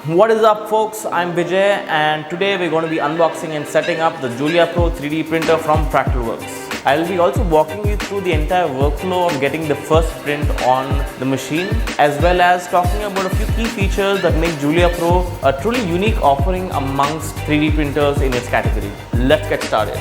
What is up folks, I'm Vijay and today we're going to be unboxing and setting up the Julia Pro 3D printer from Fractalworks. I'll be also walking you through the entire workflow of getting the first print on the machine, as well as talking about a few key features that make Julia Pro a truly unique offering amongst 3D printers in its category. Let's get started.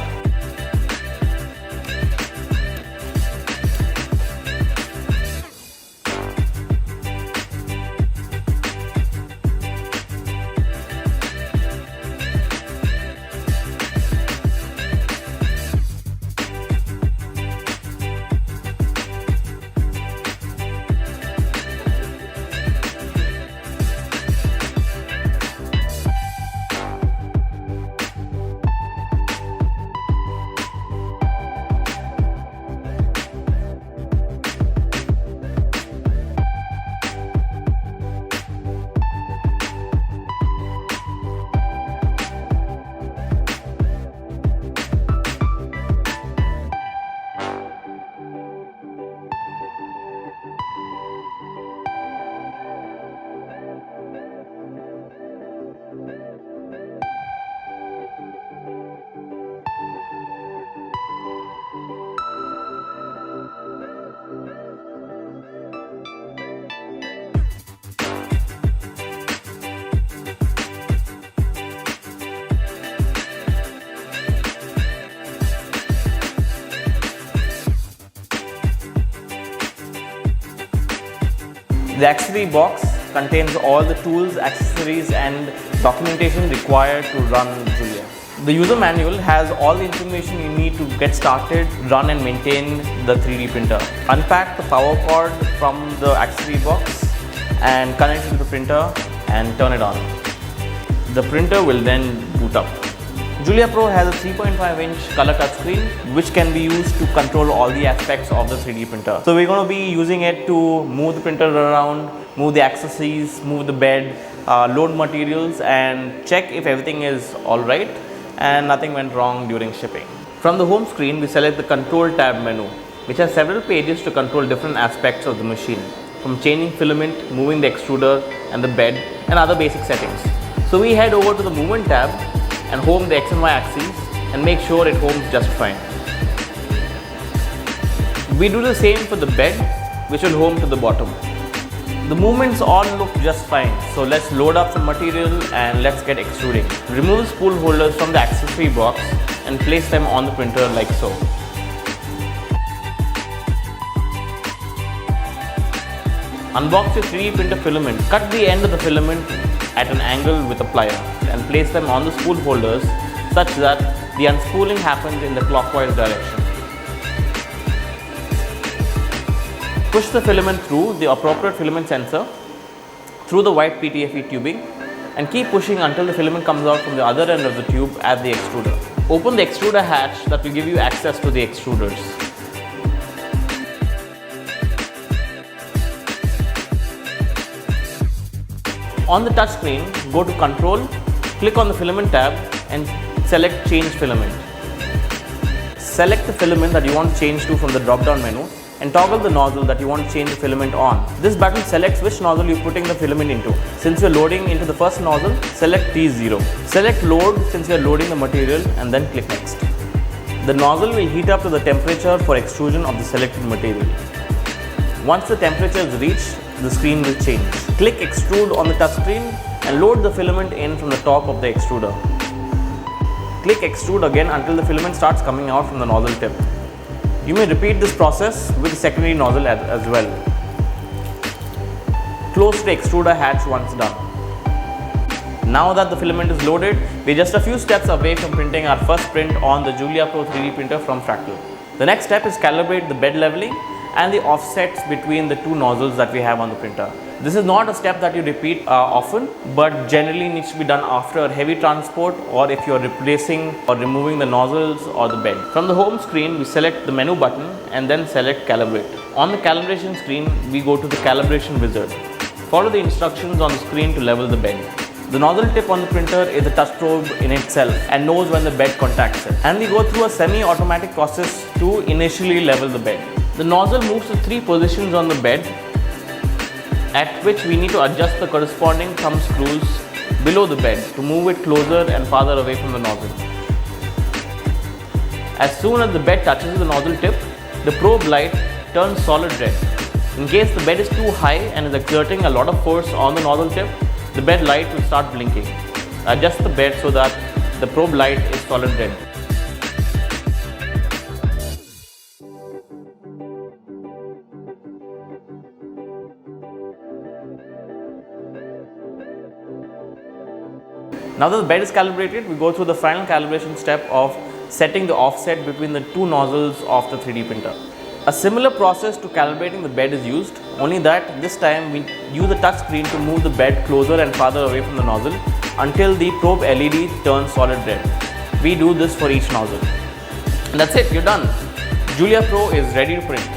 The accessory box contains all the tools, accessories and documentation required to run Julia. The user manual has all the information you need to get started, run and maintain the 3D printer. Unpack the power cord from the accessory box and connect it to the printer and turn it on. The printer will then boot up. Julia Pro has a 3.5-inch color touchscreen which can be used to control all the aspects of the 3D printer. So we're going to be using it to move the printer around, move the accessories, move the bed, load materials and check if everything is alright and nothing went wrong during shipping. From the home screen, we select the Control tab menu, which has several pages to control different aspects of the machine, from changing filament, moving the extruder and the bed and other basic settings. So we head over to the Movement tab and home the X and Y axes and make sure it homes just fine. We do the same for the bed, which will home to the bottom. The movements all look just fine, so let's load up some material and let's get extruding. Remove the spool holders from the accessory box and place them on the printer like so. Unbox your 3D printer filament. Cut the end of the filament at an angle with a plier and place them on the spool holders such that the unspooling happens in the clockwise direction. Push the filament through the appropriate filament sensor through the white PTFE tubing and keep pushing until the filament comes out from the other end of the tube at the extruder. Open the extruder hatch that will give you access to the extruders. On the touchscreen, go to Control, click on the Filament tab and select Change Filament. Select the filament that you want to change to from the drop-down menu and toggle the nozzle that you want to change the filament on. This button selects which nozzle you're putting the filament into. Since you're loading into the first nozzle, select T0. Select Load since you're loading the material and then click Next. The nozzle will heat up to the temperature for extrusion of the selected material. Once the temperature is reached, the screen will change. Click Extrude on the touchscreen and load the filament in from the top of the extruder. Click Extrude again until the filament starts coming out from the nozzle tip. You may repeat this process with the secondary nozzle as well. Close the extruder hatch once done. Now that the filament is loaded, we're just a few steps away from printing our first print on the Julia Pro 3D printer from Fractal. The next step is calibrate the bed leveling and the offsets between the two nozzles that we have on the printer. This is not a step that you repeat often, but generally needs to be done after a heavy transport or if you're replacing or removing the nozzles or the bed. From the home screen, we select the menu button and then select Calibrate. On the calibration screen, we go to the calibration wizard. Follow the instructions on the screen to level the bed. The nozzle tip on the printer is a touch probe in itself and knows when the bed contacts it. And we go through a semi-automatic process to initially level the bed. The nozzle moves to 3 positions on the bed, at which we need to adjust the corresponding thumb screws below the bed to move it closer and farther away from the nozzle. As soon as the bed touches the nozzle tip, the probe light turns solid red. In case the bed is too high and is exerting a lot of force on the nozzle tip, the bed light will start blinking. Adjust the bed so that the probe light is solid red. Now that the bed is calibrated, we go through the final calibration step of setting the offset between the two nozzles of the 3D printer. A similar process to calibrating the bed is used, only that this time we use the touch screen to move the bed closer and farther away from the nozzle until the probe LED turns solid red. We do this for each nozzle. And that's it, you're done. Julia Pro is ready to print.